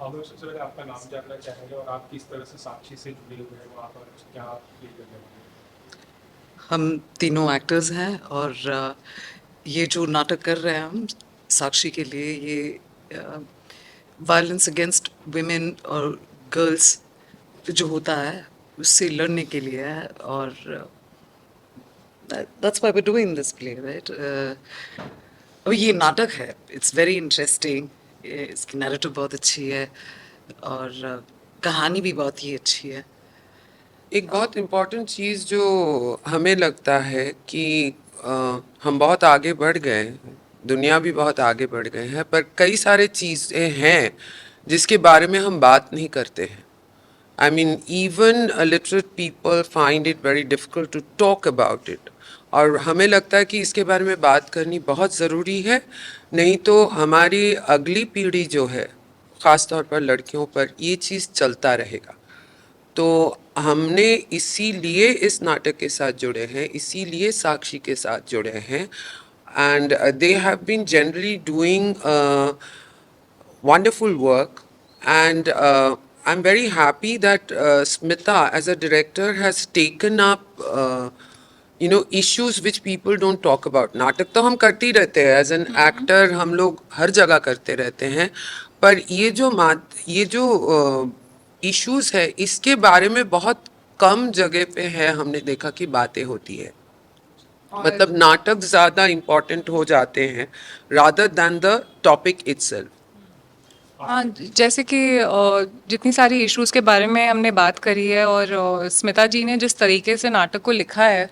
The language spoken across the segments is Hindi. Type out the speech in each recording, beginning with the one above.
हमें सबसे पहले आपका नाम जानना चाहेंगे और आप किस तरह से साक्षी से जुड़े हुए हैं वहाँ पर क्या फील करने वाले हैं। हम तीनों एक्टर्स हैं और ये जो नाटक कर रहे हैं हम साक्षी के लिए ये वायलेंस अगेंस्ट वुमेन और गर्ल्स जो होता है उससे लड़ने के लिए है और that's why we are doing this play right. अब ये नाटक है, इट्स वेरी इंटरेस्टिंग, इसकी नैरेटिव बहुत अच्छी है और कहानी भी बहुत ही अच्छी है। एक बहुत इम्पोर्टेंट चीज़ जो हमें लगता है कि हम बहुत आगे बढ़ गए हैं, दुनिया भी बहुत आगे बढ़ गए हैं, पर कई सारे चीज़ें हैं जिसके बारे में हम बात नहीं करते हैं। I mean, even illiterate people find it very difficult to talk about it. और हमें लगता है कि इसके बारे में बात करनी बहुत ज़रूरी है, नहीं तो हमारी अगली पीढ़ी जो है, ख़ास तौर पर लड़कियों पर ये चीज़ चलता रहेगा। तो हमने इसीलिए इस नाटक के साथ जुड़े हैं, इसीलिए साक्षी के साथ जुड़े हैं, and they have been generally doing wonderful work, and I'm very happy that Smita as a director has taken up issues which people don't talk about. नाटक तो हम करते ही रहते हैं, एज एन एक्टर हम लोग हर जगह करते रहते हैं, पर ये जो इश्यूज है इसके बारे में बहुत कम जगह पे है, हमने देखा कि बातें होती है। मतलब नाटक ज्यादा इम्पोर्टेंट हो जाते हैं rather than the topic itself. हाँ, जैसे कि जितनी सारी इश्यूज के बारे में हमने बात करी है और स्मिता जी ने जिस तरीके से नाटक को लिखा है,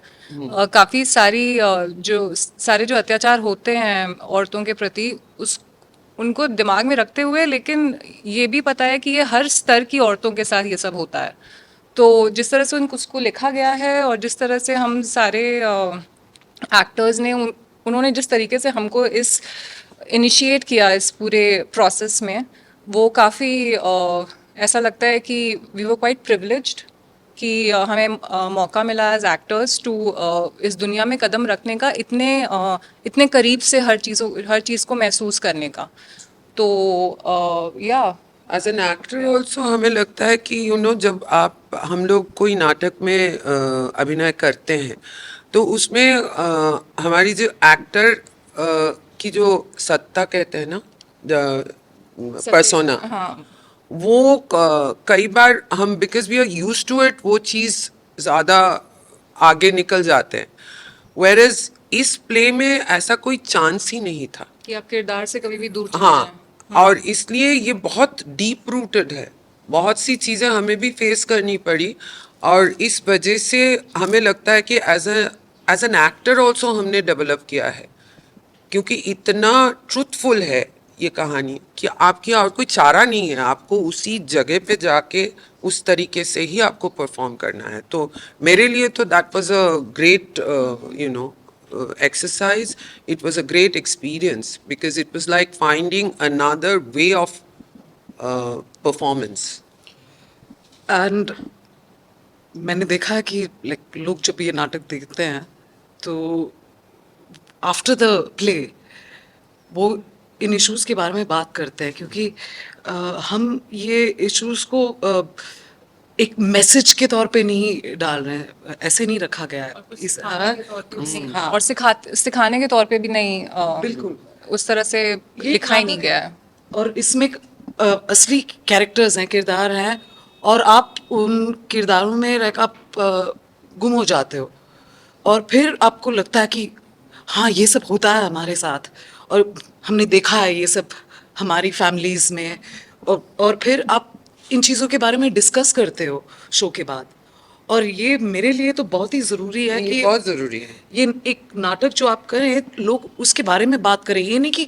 काफी सारी जो अत्याचार होते हैं औरतों के प्रति उस उनको दिमाग में रखते हुए, लेकिन ये भी पता है कि ये हर स्तर की औरतों के साथ ये सब होता है। तो जिस तरह से उनको उसको लिखा गया है और जिस तरह से हम सारे एक्टर्स ने उन्होंने जिस तरीके से हमको इस इनिशिएट किया इस पूरे प्रोसेस में, वो काफ़ी ऐसा लगता है कि वी वर क्वाइट प्रिविलेज्ड कि हमें मौका मिला एज एक्टर्स टू इस दुनिया में कदम रखने का, इतने करीब से हर चीज़ को महसूस करने का। तो या एज एन एक्टर ऑल्सो हमें लगता है कि जब आप हम लोग कोई नाटक में अभिनय करते हैं तो उसमें हमारी जो एक्टर की जो सत्ता कहते हैं ना, पर्सोना, हाँ, वो कई बार हम because we are use to it वो चीज़ ज़्यादा आगे निकल जाते हैं, वेर एज इस प्ले में ऐसा कोई चांस ही नहीं था। कि आप किरदार से कभी भी दूर चले हाँ, जाएं। और इसलिए ये बहुत डीप रूटेड है, बहुत सी चीज़ें हमें भी फेस करनी पड़ी, और इस वजह से हमें लगता है कि एज एन एक्टर ऑल्सो हमने डेवलप किया है, क्योंकि इतना ट्रूथफुल है ये कहानी कि आपकी और कोई चारा नहीं है, आपको उसी जगह पे जाके उस तरीके से ही आपको परफॉर्म करना है। तो मेरे लिए तो that was a great exercise. It was a great experience because it was like finding another way of performance. And मैंने देखा है कि लाइक लोग जब ये नाटक देखते हैं तो आफ्टर द प्ले वो इन इश्यूज के बारे में बात करते हैं, क्योंकि हम ये इश्यूज को एक मैसेज के तौर पे नहीं डाल रहे हैं, ऐसे नहीं रखा गया है इस हाँ और सिखाने के तौर पे भी नहीं, बिल्कुल उस तरह से ये लिखा ही नहीं नाटक गया है है। और इसमें असली कैरेक्टर्स हैं, किरदार हैं, और आप उन किरदारों में लाइक आप गुम हो जाते हो और फिर आपको लगता है कि हाँ ये सब होता है हमारे साथ और हमने देखा है ये सब हमारी फैमिलीज में, और फिर आप इन चीज़ों के बारे में डिस्कस करते हो शो के बाद। और ये मेरे लिए तो बहुत ही ज़रूरी है ये कि बहुत जरूरी है। ये एक नाटक जो आप करें लोग उसके बारे में बात करें, ये नहीं कि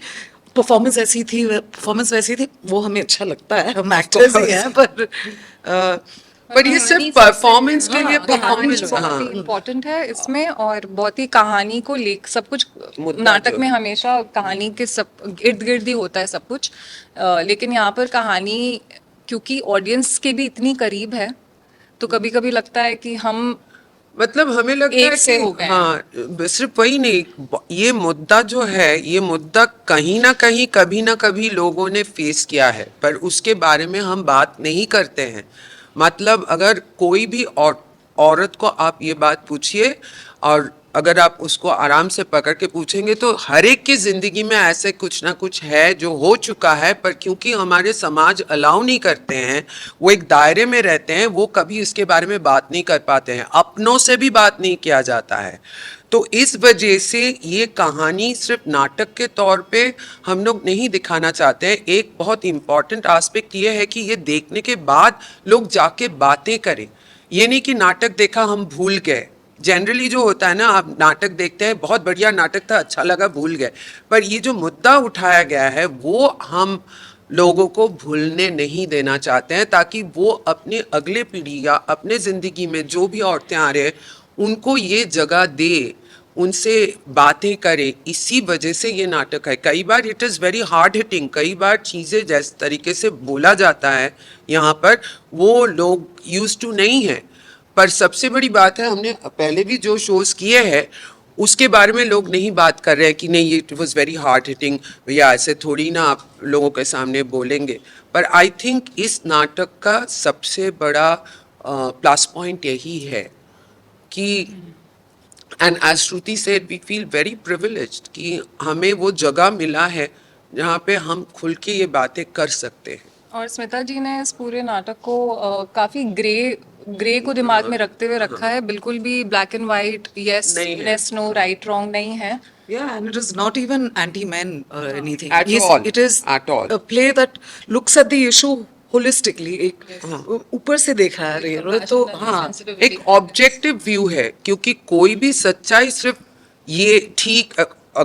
परफॉर्मेंस ऐसी थी परफॉर्मेंस वैसी थी, वो हमें अच्छा लगता है, हम एक्टर्स ही हैं, पर पर ये सिर्फ कहानी परफॉर्मेंस के लिए कहानी परफॉर्मेंस, बहुत ही हाँ, इम्पोर्टेंट है इसमें, और बहुत ही कहानी को लेक सब कुछ मुद्दा नाटक जो में है। हमेशा कहानी के सब इर्द गिर्द ही होता है सब कुछ। लेकिन यहाँ पर कहानी क्योंकि ऑडियंस के भी इतनी करीब है, तो कभी कभी लगता है कि हम मतलब हमें लगता एक है से कि हो गए हैं। हाँ, सिर्फ वही नहीं, ये मुद्दा जो है, ये मुद्दा कहीं ना कहीं कभी ना कभी लोगों ने फेस किया है, पर उसके बारे में हम बात नहीं करते हैं। मतलब अगर कोई भी औरत को आप ये बात पूछिए, और अगर आप उसको आराम से पकड़ के पूछेंगे तो हर एक की जिंदगी में ऐसे कुछ ना कुछ है जो हो चुका है, पर क्योंकि हमारे समाज अलाउ नहीं करते हैं, वो एक दायरे में रहते हैं, वो कभी इसके बारे में बात नहीं कर पाते हैं, अपनों से भी बात नहीं किया जाता है। तो इस वजह से ये कहानी सिर्फ नाटक के तौर पे हम लोग नहीं दिखाना चाहते हैं। एक बहुत इम्पॉर्टेंट एस्पेक्ट ये है कि ये देखने के बाद लोग जाके बातें करें। ये नहीं कि नाटक देखा हम भूल गए। जनरली जो होता है ना, आप नाटक देखते हैं, बहुत बढ़िया नाटक था, अच्छा लगा, भूल गए। पर ये जो मुद्दा उठाया गया है वो हम लोगों को भूलने नहीं देना चाहते हैं, ताकि वो अपने अगले पीढ़ी या अपने ज़िंदगी में जो भी औरतें आ रहे हैं उनको ये जगह दे, उनसे बातें करे। इसी वजह से ये नाटक है। कई बार it is very hard hitting, कई बार चीज़ें जिस तरीके से बोला जाता है यहाँ पर, वो लोग यूज टू नहीं है। पर सबसे बड़ी बात है, हमने पहले भी जो शोज किए हैं उसके बारे में लोग नहीं बात कर रहे हैं कि नहीं, it was very hard hitting, या ऐसे थोड़ी ना आप लोगों के सामने बोलेंगे। पर आई थिंक इस नाटक का सबसे बड़ा प्लस पॉइंट यही है कि, and as Shruti said, we feel very privileged कि हमें वो जगह मिला है जहाँ पे हम खुल के ये बातें कर सकते हैं। और स्मिता जी ने इस पूरे नाटक को काफी ग्रे को दिमाग में रखते हुए रखा है, बिल्कुल भी ब्लैक एंड व्हाइट, यस नहीं है। यस नो, राइट रॉन्ग नहीं है। Yeah, and it is not even anti-men or anything. At all. It is At all. a play that looks at the issue holistically. एक ऊपर से देखा है ये तो हाँ, एक ऑब्जेक्टिव व्यू है, क्योंकि कोई भी सच्चाई सिर्फ ये ठीक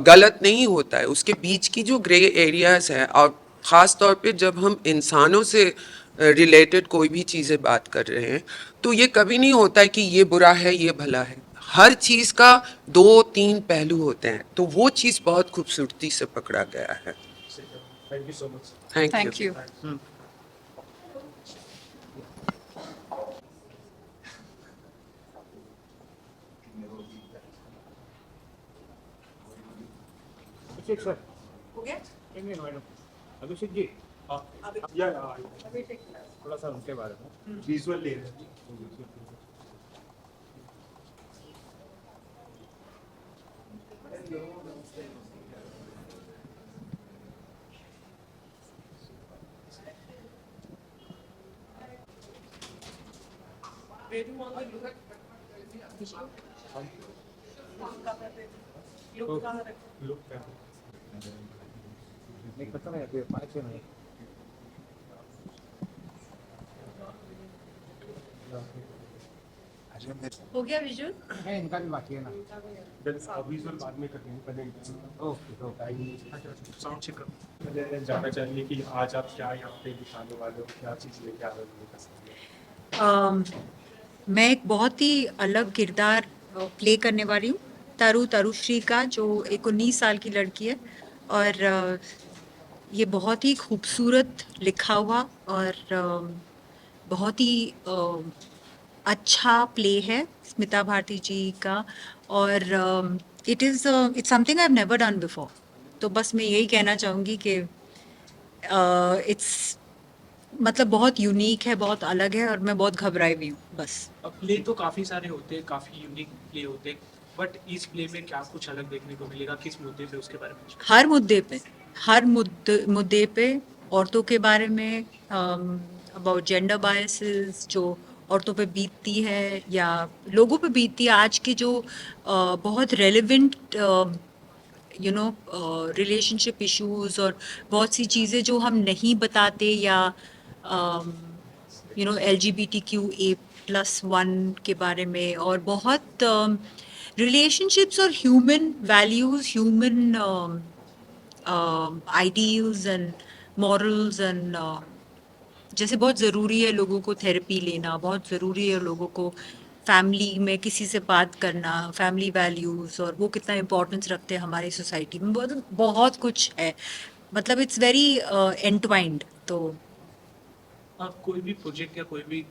गलत नहीं होता है, उसके बीच की जो ग्रे एरियाज है, और ख़ास तौर पे जब हम इंसानों से रिलेटेड कोई भी चीज़ें बात कर रहे हैं, तो ये कभी नहीं होता है कि ये बुरा है ये भला है। हर चीज़ का दो तीन पहलू होते हैं, तो वो चीज़ बहुत खूबसूरती से पकड़ा गया है। Thank you so much. Thank you. Abhishek sir हो गया? नहीं मैडम, अभिषेक जी या थोड़ा सा उनके बारे में विजुअल ले रहे हैं। लुक क्या नहीं पता नहीं, अभी 5 नहीं हो गया विजुअल? है, इनका भी बाकी है ना। विजुअल बाद में करेंगे, पहले ओके साउंड चेक करो। जानना चाहिए कि आज आप क्या यहाँ पे दिखाने वाले हो, क्या चीज़ लेके आ रहे हो। मैं एक बहुत ही अलग किरदार प्ले करने वाली हूँ, तरुश्री का, जो एक 19 साल की लड़की है। और ये बहुत ही खूबसूरत लिखा हुआ और बहुत ही अच्छा प्ले है स्मिता भारती जी का। और it's something I have never done before. तो बस मैं यही कहना चाहूँगी कि इट्स मतलब बहुत यूनिक है, बहुत अलग है, और मैं बहुत घबराई हुई हूँ बस। प्ले तो काफ़ी सारे होते हैं, काफ़ी यूनिक प्ले होते हैं, बट इस प्ले में क्या कुछ अलग देखने को मिलेगा, किस मुद्दे पे, उसके बारे में कुछ? हर मुद्दे पे, औरतों के बारे में, अबाउट जेंडर बायसेस जो औरतों पे बीतती है या लोगों पे बीतती है, आज के जो बहुत रेलेवेंट रिलेशनशिप इश्यूज और बहुत सी चीज़ें जो हम नहीं बताते, या LGBTQA+1 के बारे में, और बहुत रिलेशनशिप्स और human values, human ideals and morals and जैसे बहुत ज़रूरी है लोगों को थेरेपी लेना, बहुत ज़रूरी है लोगों को फैमिली में किसी से बात करना, फैमिली वैल्यूज़, और वो कितना इम्पोर्टेंस रखते हैं हमारी सोसाइटी में। बहुत बहुत कुछ है, मतलब इट्स वेरी एंटवाइंड। तो आप कोई भी प्रोजेक्ट या कोई भी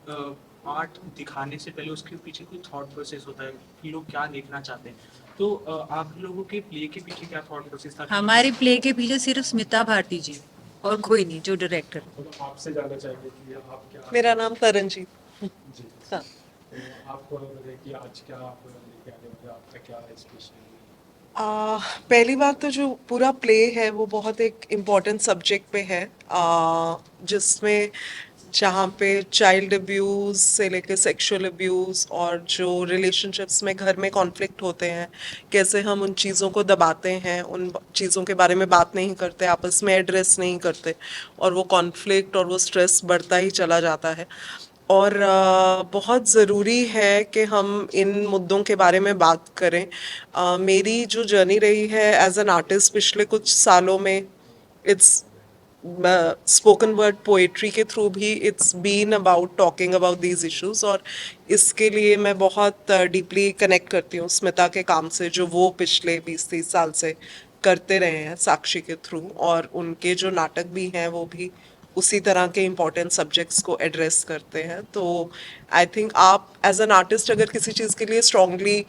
आर्ट दिखाने से पहले उसके पीछे कोई थॉट प्रोसेस होता है कि लोग क्या देखना चाहते हैं, तो आप लोगों के प्ले के पीछे क्या थॉट प्रोसेस था हमारे प्ले के पीछे सिर्फ स्मिता भारती जी और कोई नहीं जो डायरेक्टर। तो आपसे जानना चाहेंगे कि आप क्या मेरा नाम तरनजीत। जी हाँ। तो आपको बताइए कि आज क्या आप लेके आने वाले, आपका क्या है स्पेशल? पहली बात तो जो पूरा प्ले है वो बहुत एक इम्पॉर्टेंट सब्जेक्ट पे है, जिसमें जहाँ पे चाइल्ड अब्यूज़ से लेके सेक्सुअल अब्यूज़ और जो रिलेशनशिप्स में घर में कॉन्फ्लिक्ट होते हैं, कैसे हम उन चीज़ों को दबाते हैं, उन चीज़ों के बारे में बात नहीं करते, आपस में एड्रेस नहीं करते, और वो कॉन्फ्लिक्ट और वो स्ट्रेस बढ़ता ही चला जाता है। और बहुत ज़रूरी है कि हम इन मुद्दों के बारे में बात करें। मेरी जो जर्नी रही है एज एन आर्टिस्ट पिछले कुछ सालों में, इट्स स्पोकन वर्ड पोएट्री के थ्रू भी it's been about talking about these issues, और इसके लिए मैं बहुत डीपली कनेक्ट करती हूँ स्मिता के काम से, जो वो पिछले 20-30 साल से करते रहे हैं साक्षी के थ्रू, और उनके जो नाटक भी हैं वो भी उसी तरह के इम्पोर्टेंट सब्जेक्ट्स को एड्रेस करते हैं। तो आई थिंक आप एज एन आर्टिस्ट अगर किसी चीज़ के लिए स्ट्रांगली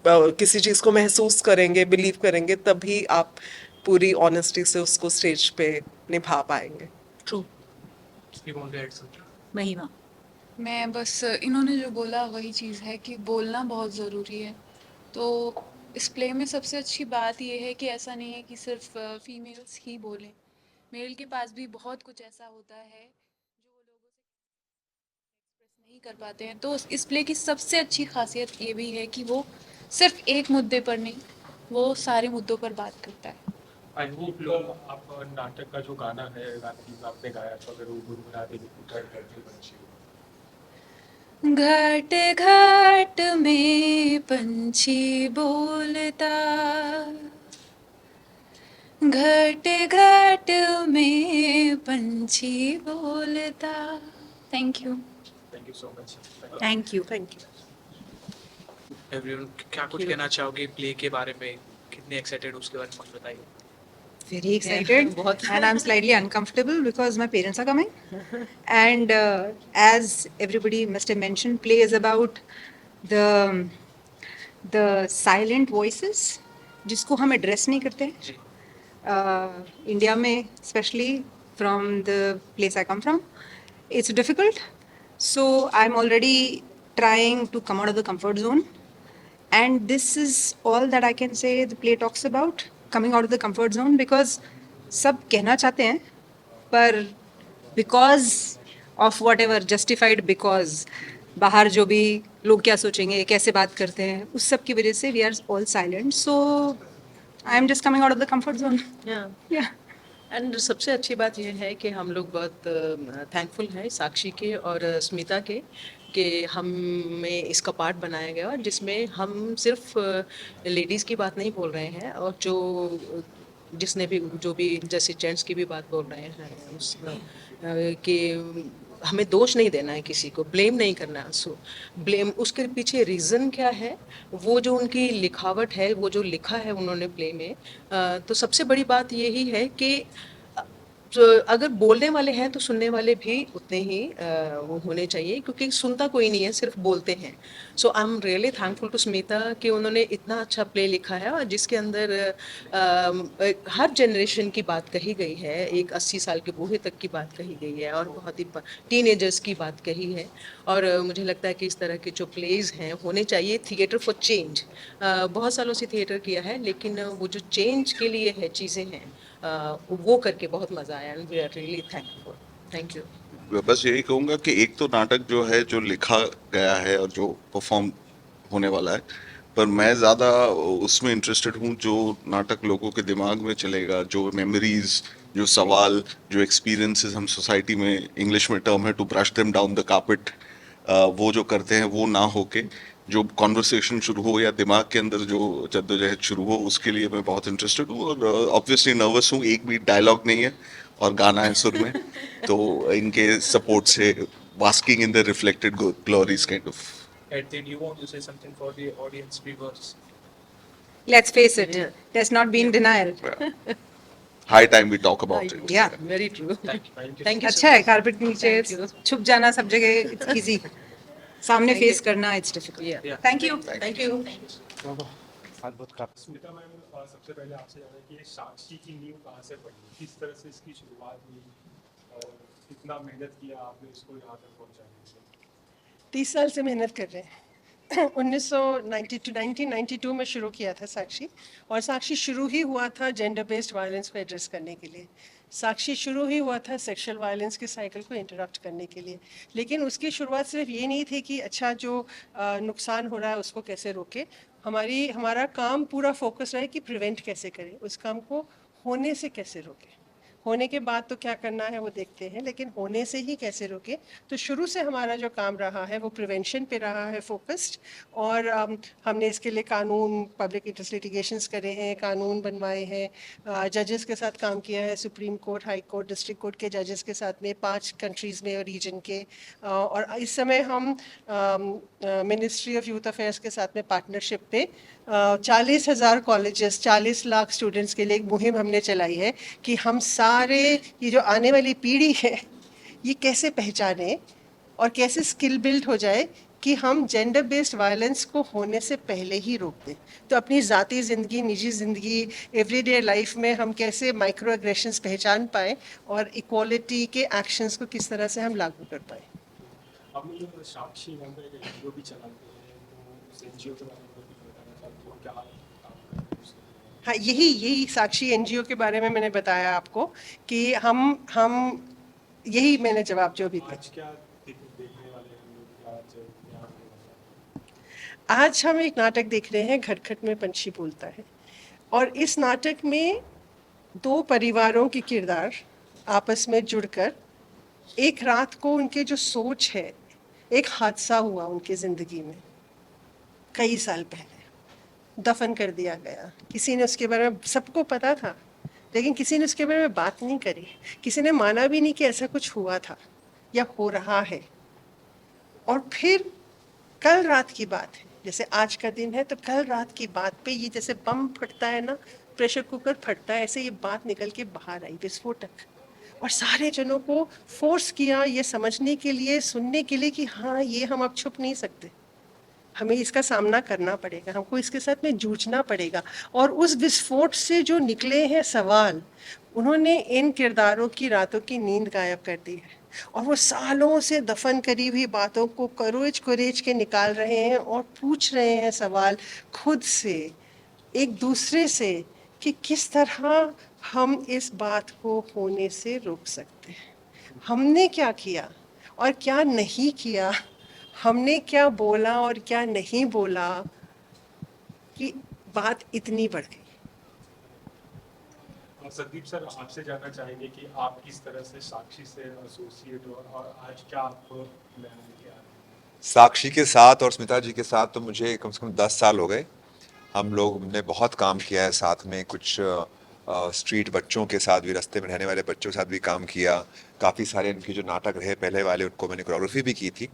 किसी चीज़ को महसूस करेंगे, बिलीव करेंगे, तभी आप पूरी ऑनेस्टी से उसको स्टेज पे निभा पाएंगे। True. You want to add something? महिमा। मैं बस इन्होंने जो बोला वही चीज़ है कि बोलना बहुत ज़रूरी है। तो इस प्ले में सबसे अच्छी बात ये है कि ऐसा नहीं है कि सिर्फ फीमेल्स ही बोलें, मेल के पास भी बहुत कुछ ऐसा होता है जो वो लोगों से एक्सप्रेस नहीं कर पाते हैं। तो इस प्ले की सबसे अच्छी खासियत ये भी है कि वो सिर्फ एक मुद्दे पर नहीं, वो सारे मुद्दों पर बात करता है। आई होप लोग आप नाटक का जो गाना है, गाना आपने गाया तो अगर वो गुनगुना देंगे तो करके बच्चे घाट घाट में पंछी बोलता, घाट घाट में पंछी बोलता। Thank you. Thank you so much. Thank you. Thank you. Everyone, क्या कुछ कहना चाहोगे प्ले के बारे में, कितने एक्साइटेड उसके बारे में कुछ बताइए। Very excited, and I'm slightly uncomfortable because my parents are coming. And as everybody must have mentioned, play is about the silent voices जिसको हम address नहीं करते। जी। India में, especially from the place I come from, it's difficult. So I'm already trying to come out of the comfort zone. And this is all that I can say the play talks about, coming out of the comfort zone, because सब कहना चाहते हैं पर because of whatever justified because बाहर जो भी लोग क्या सोचेंगे, कैसे बात करते हैं, उस सब की वजह से we are all silent. So I am just coming out of the comfort zone. Yeah. And सबसे अच्छी बात यह है कि हम लोग बहुत थैंकफुल हैं साक्षी के और स्मिता के कि हमें इसका पार्ट बनाया गया, और जिसमें हम सिर्फ लेडीज़ की बात नहीं बोल रहे हैं, और जिसने भी जो भी जैसे जेंट्स की भी बात बोल रहे हैं कि हमें दोष नहीं देना है, किसी को ब्लेम नहीं करना है। सो ब्लेम उसके पीछे रीज़न क्या है, वो जो उनकी लिखावट है, वो जो लिखा है उन्होंने प्ले में, तो सबसे बड़ी बात यही है कि तो अगर बोलने वाले हैं तो सुनने वाले भी उतने ही वो होने चाहिए, क्योंकि सुनता कोई नहीं है, सिर्फ बोलते हैं। So I am really thankful to Smita कि उन्होंने इतना अच्छा प्ले लिखा है, और जिसके अंदर हर जनरेशन की बात कही गई है, एक 80 साल के बूढ़े तक की बात कही गई है, और बहुत ही टीनेजर्स की बात कही है। और मुझे लगता है कि इस तरह के जो प्लेज हैं होने चाहिए। थिएटर फॉर चेंज, बहुत सालों से थिएटर किया है, लेकिन वो जो चेंज के लिए है चीज़ें हैं, वो करके बहुत मज़ा आया, and we are really thankful. Thank you. बस यही कहूँगा कि एक तो नाटक जो है जो लिखा गया है और जो परफॉर्म होने वाला है, पर मैं ज़्यादा उसमें इंटरेस्टेड हूँ जो नाटक लोगों के दिमाग में चलेगा, जो मेमोरीज, जो सवाल, जो एक्सपीरियंसेस हम सोसाइटी में, इंग्लिश में टर्म है to brush them down the carpet, वो जो करते हैं वो ना होके जो कॉन्वर्सेशन शुरू हो या दिमाग के अंदर जो जद्दोजहद शुरू हो, उसके लिए मैं बहुत इंटरेस्टेड हूँ। और ऑब्वियसली नर्वस हूँ, एक भी डायलॉग नहीं है और गाना है सुर में, तो इनके सपोर्ट से basking in the reflected glories kind of. Ed, did you want to say something for the audience viewers? Let's face it, there's not been denial. high time we talk about it. या वेरी ट्रू थैंक यू अच्छा है कारपेट के नीचे Thank you. छुप जाना सब जगह इट्स इजी सामने फेस करना it's difficult Yeah. Thank you Smita ma'am, सबसे पहले आपसे जाना है कि ये साक्षी की नींव कहाँ से पड़ी, किस तरह से इसकी शुरुआत हुई और कितना मेहनत किया आपने इसको यहाँ तक पहुँचाने के 30 साल से मेहनत कर रहे हैं 1992 में शुरू किया था साक्षी, और साक्षी शुरू ही हुआ था जेंडर बेस्ड वायलेंस को एड्रेस करने के लिए। साक्षी शुरू ही हुआ था सेक्सुअल वायलेंस के साइकिल को इंटरप्ट करने के लिए। लेकिन उसकी शुरुआत सिर्फ ये नहीं थी कि अच्छा जो नुकसान हो रहा है उसको कैसे रोके, हमारा काम पूरा फोकस रहे कि प्रिवेंट कैसे करें, उस काम को होने से कैसे रोके। होने के बाद तो क्या करना है वो देखते हैं, लेकिन होने से ही कैसे रोके। तो शुरू से हमारा जो काम रहा है वो प्रिवेंशन पे रहा है फोकस्ड, और हमने इसके लिए कानून, पब्लिक इंटरेस्ट लिटिगेशंस करे हैं, कानून बनवाए हैं, जजेस के साथ काम किया है, supreme court, high court, district court के जजेस के साथ में 5 कंट्रीज़ में और रीजन के, और इस समय हम मिनिस्ट्री ऑफ यूथ अफेयर्स के साथ में पार्टनरशिप पे 40,000 कॉलेजेस, 40 लाख स्टूडेंट्स के लिए एक मुहिम हमने चलाई है कि हम सारे ये जो आने वाली पीढ़ी है ये कैसे पहचाने और कैसे स्किल बिल्ड हो जाए कि हम जेंडर बेस्ड वायलेंस को होने से पहले ही रोक दें। तो अपनी ज़ाती ज़िंदगी, निजी ज़िंदगी, एवरीडे लाइफ में हम कैसे माइक्रो एग्रेशंस पहचान पाएँ और इक्वालिटी के एक्शंस को किस तरह से हम लागू कर पाएँ। हम लोग साक्षी नाम का एक एनजीओ भी चलाते हैं, तो उस एनजीओ के बारे में भी बताना चाहते हो, क्या काम कर रहे हैं उसके लिए? हाँ, यही साक्षी एनजीओ के बारे में मैंने बताया आपको कि हम यही मैंने जवाब जो भी थे। आज क्या देखने वाले हैं हम लोग, आज यहाँ पे? आज हम एक नाटक देख रहे हैं, घट-घट में पंछी बोलता है, और इस नाटक में 2 परिवारों के किरदार आपस में जुड़कर एक रात को उनके जो सोच है, एक हादसा हुआ उनके ज़िंदगी में कई साल पहले, दफन कर दिया गया। किसी ने उसके बारे में, सबको पता था लेकिन किसी ने उसके बारे में बात नहीं करी, किसी ने माना भी नहीं कि ऐसा कुछ हुआ था या हो रहा है। और फिर कल रात की बात है, जैसे आज का दिन है तो कल रात की बात पे ये जैसे बम फटता है ना, प्रेशर कुकर फटता है, ऐसे ये बात निकल के बाहर आई, विस्फोटक, और सारे जनों को फोर्स किया ये समझने के लिए, सुनने के लिए कि हाँ ये हम अब छुप नहीं सकते, हमें इसका सामना करना पड़ेगा, हमको इसके साथ में जूझना पड़ेगा। और उस विस्फोट से जो निकले हैं सवाल, उन्होंने इन किरदारों की रातों की नींद गायब कर दी है, और वो सालों से दफन करी हुई बातों को करोज कुरेज के निकाल रहे हैं और पूछ रहे हैं सवाल खुद से, एक दूसरे से, कि किस तरह हम इस बात को होने से रोक सकते हैं। हमने क्या किया और क्या नहीं किया, हमने क्या बोला और क्या नहीं बोला कि बात इतनी बढ़ गई। संदीप सर, आपसे जानना चाहेंगे कि आप किस तरह से साक्षी से एसोसिएट हो और आज क्या आप नया लेके आ रहे हैं? साक्षी के साथ और स्मिता जी के साथ तो मुझे कम से कम 10 साल हो गए। हम लोग ने बहुत काम किया है साथ में, कुछ स्ट्रीट बच्चों के साथ भी, रास्ते में रहने वाले बच्चों के साथ भी काम किया। काफ़ी सारे इनके जो नाटक रहे पहले वाले, उनको मैंने कोरियोग्राफी भी की थी।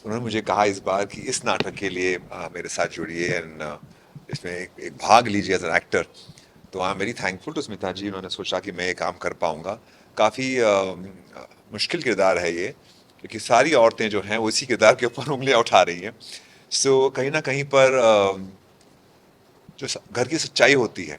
उन्होंने मुझे कहा इस बार कि इस नाटक के लिए मेरे साथ जुड़िए एंड इसमें एक भाग लीजिए एज एन एक्टर। तो I am very thankful to Smita ji, उन्होंने सोचा कि मैं ये काम कर पाऊँगा। काफ़ी मुश्किल किरदार है ये, क्योंकि सारी औरतें जो हैं वो इसी किरदार के ऊपर उंगलियाँ उठा रही हैं। सो कहीं ना कहीं पर जो घर की सच्चाई होती है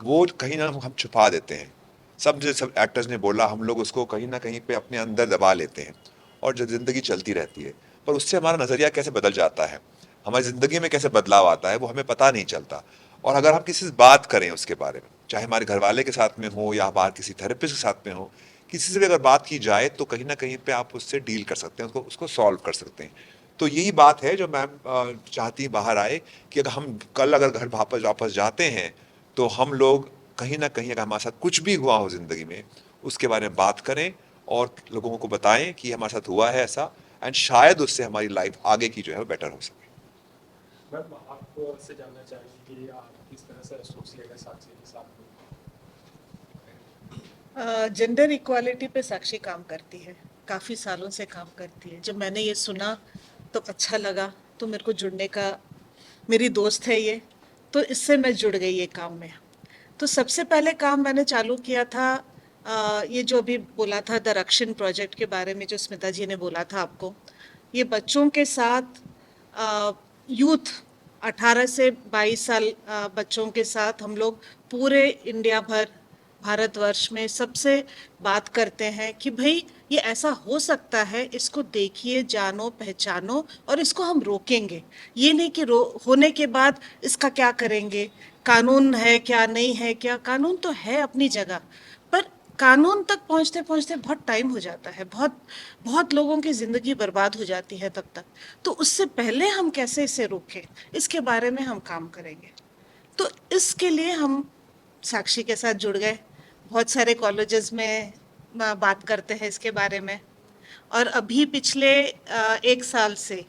वो कहीं ना हम छुपा देते हैं। सब एक्टर्स ने बोला, हम लोग उसको कहीं ना कहीं पे अपने अंदर दबा लेते हैं और जो ज़िंदगी चलती रहती है, पर उससे हमारा नज़रिया कैसे बदल जाता है, हमारी ज़िंदगी में कैसे बदलाव आता है, वो हमें पता नहीं चलता। और अगर हम किसी से बात करें उसके बारे में, चाहे हमारे घर वाले के साथ में हो या बाहर किसी थेरेपिस्ट के साथ में हो, किसी से भी अगर बात की जाए तो कहीं ना कहीं पे आप उससे डील कर सकते हैं, उसको सॉल्व कर सकते हैं। तो यही बात है जो मैम चाहती बाहर आए कि अगर हम कल अगर घर वापस जाते हैं तो हम लोग कहीं ना कहीं, अगर हमारे साथ कुछ भी हुआ हो ज़िंदगी में, उसके बारे में बात करें और लोगों को बताएं कि हमारे साथ हुआ है ऐसा, एंड शायद उससे हमारी लाइफ आगे की जो है वो बेटर हो सके। मैम, आपसे जानना चाहेंगे कि आप किस तरह से एसोसिएट है साक्षी के साथ में? जेंडर इक्वालिटी पे साक्षी काम करती है, काफ़ी सालों से काम करती है। जब मैंने ये सुना तो अच्छा लगा, तो मेरे को जुड़ने का, मेरी दोस्त है ये, तो इससे मैं जुड़ गई ये काम में। तो सबसे पहले काम मैंने चालू किया था ये जो अभी बोला था द रक्षण प्रोजेक्ट के बारे में, जो स्मिता जी ने बोला था आपको, ये बच्चों के साथ यूथ 18 से 22 साल बच्चों के साथ हम लोग पूरे इंडिया भर, भारतवर्ष में सबसे बात करते हैं कि भाई ये ऐसा हो सकता है, इसको देखिए, जानो, पहचानो और इसको हम रोकेंगे। ये नहीं कि होने के बाद इसका क्या करेंगे, कानून है क्या, नहीं है क्या। कानून तो है अपनी जगह, पर कानून तक पहुंचते पहुंचते बहुत टाइम हो जाता है, बहुत लोगों की ज़िंदगी बर्बाद हो जाती है तब तक। तो उससे पहले हम कैसे इसे रोकें, इसके बारे में हम काम करेंगे। तो इसके लिए हम साक्षी के साथ जुड़ गए, बहुत सारे कॉलेजेस में बात करते हैं इसके बारे में। और अभी पिछले 1 साल से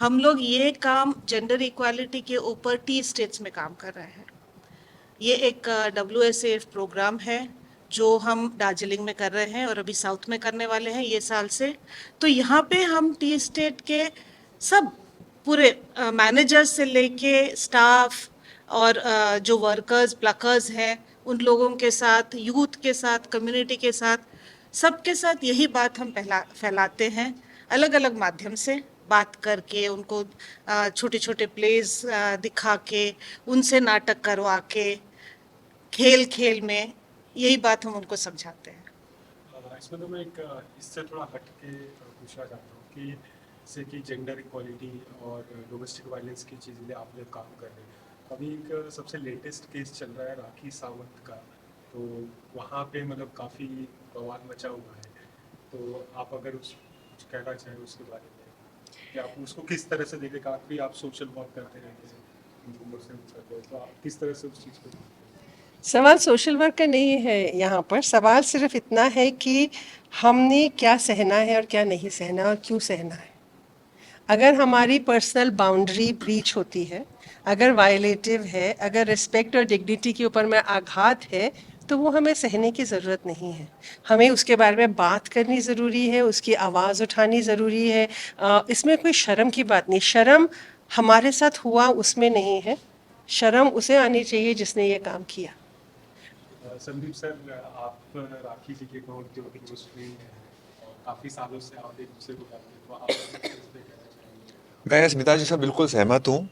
हम लोग ये काम जेंडर इक्वालिटी के ऊपर टी स्टेट्स में काम कर रहे हैं। ये एक WSAF प्रोग्राम है जो हम दार्जिलिंग में कर रहे हैं और अभी साउथ में करने वाले हैं ये साल से। तो यहाँ पे हम टी स्टेट के सब पूरे मैनेजर्स से लेके स्टाफ और जो वर्कर्स प्लकर्स हैं उन लोगों के साथ, यूथ के साथ, कम्युनिटी के साथ, सबके साथ यही बात हम फैलाते हैं, अलग अलग माध्यम से बात करके, उनको छोटे छोटे प्लेस दिखा के, उनसे नाटक करवा के, खेल खेल में यही बात हम उनको समझाते हैं। इसमें तो मैं एक इससे थोड़ा हट के पूछना चाहता हूँ कि जैसे कि जेंडर इक्वालिटी और डोमेस्टिक वायलेंस की चीज़ें आप लोग काम कर रहे हैं। अभी एक सबसे लेटेस्ट केस चल रहा है राखी सावंत का, तो वहाँ पे मतलब काफ़ी बवाल मचा हुआ है। तो आप अगर कुछ कहना चाहें उसके बारे में, कि आप उसको किस तरह से देखें? काफ़ी आप सोशल वर्क करते हैं, तो आप किस तरह से उस चीज़ को? सवाल सोशल वर्क का नहीं है यहाँ पर, सवाल सिर्फ इतना है कि हमने क्या सहना है और क्या नहीं सहना और क्यों सहना है। अगर हमारी पर्सनल बाउंड्री ब्रीच होती है, अगर वायलेटिव है, अगर रिस्पेक्ट और डिग्निटी के ऊपर में आघात है, तो वो हमें सहने की ज़रूरत नहीं है। हमें उसके बारे में बात करनी ज़रूरी है, उसकी आवाज़ उठानी ज़रूरी है। इसमें कोई शर्म की बात नहीं। शर्म हमारे साथ हुआ उसमें नहीं है, शर्म उसे आनी चाहिए जिसने ये काम किया। संदीप सर, आप राखी जी के बहुत जो क्लोज फ्रेंड हैं और काफ़ी सालों से आप एक दूसरे को जानते हैं, तो आप इस पे कहना चाहेंगे? मैं स्मिता जी से बिल्कुल सहमत हूँ।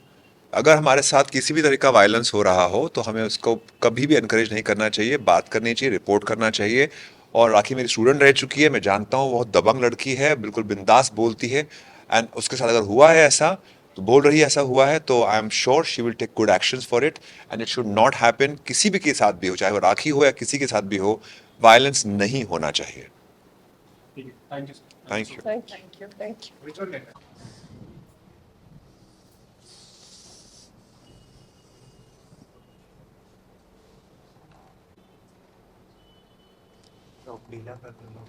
अगर हमारे साथ किसी भी तरह का वायलेंस हो रहा हो तो हमें उसको कभी भी एनकरेज नहीं करना चाहिए, बात करनी चाहिए, रिपोर्ट करना चाहिए। और राखी मेरी स्टूडेंट रह चुकी है, मैं जानता हूँ, बहुत दबंग लड़की है, बिल्कुल बिंदास बोलती है। एंड उसके साथ अगर हुआ है ऐसा, तो बोल रही है ऐसा हुआ है, तो I am sure she will take good actions for it and it should not happen. किसी भी के साथ भी हो, चाहे वो राखी हो या किसी के साथ भी हो, वायलेंस नहीं होना चाहिए। ठीक है, thank you. Thank you. Thank you, thank you. Which one letter? ढीला कर देना।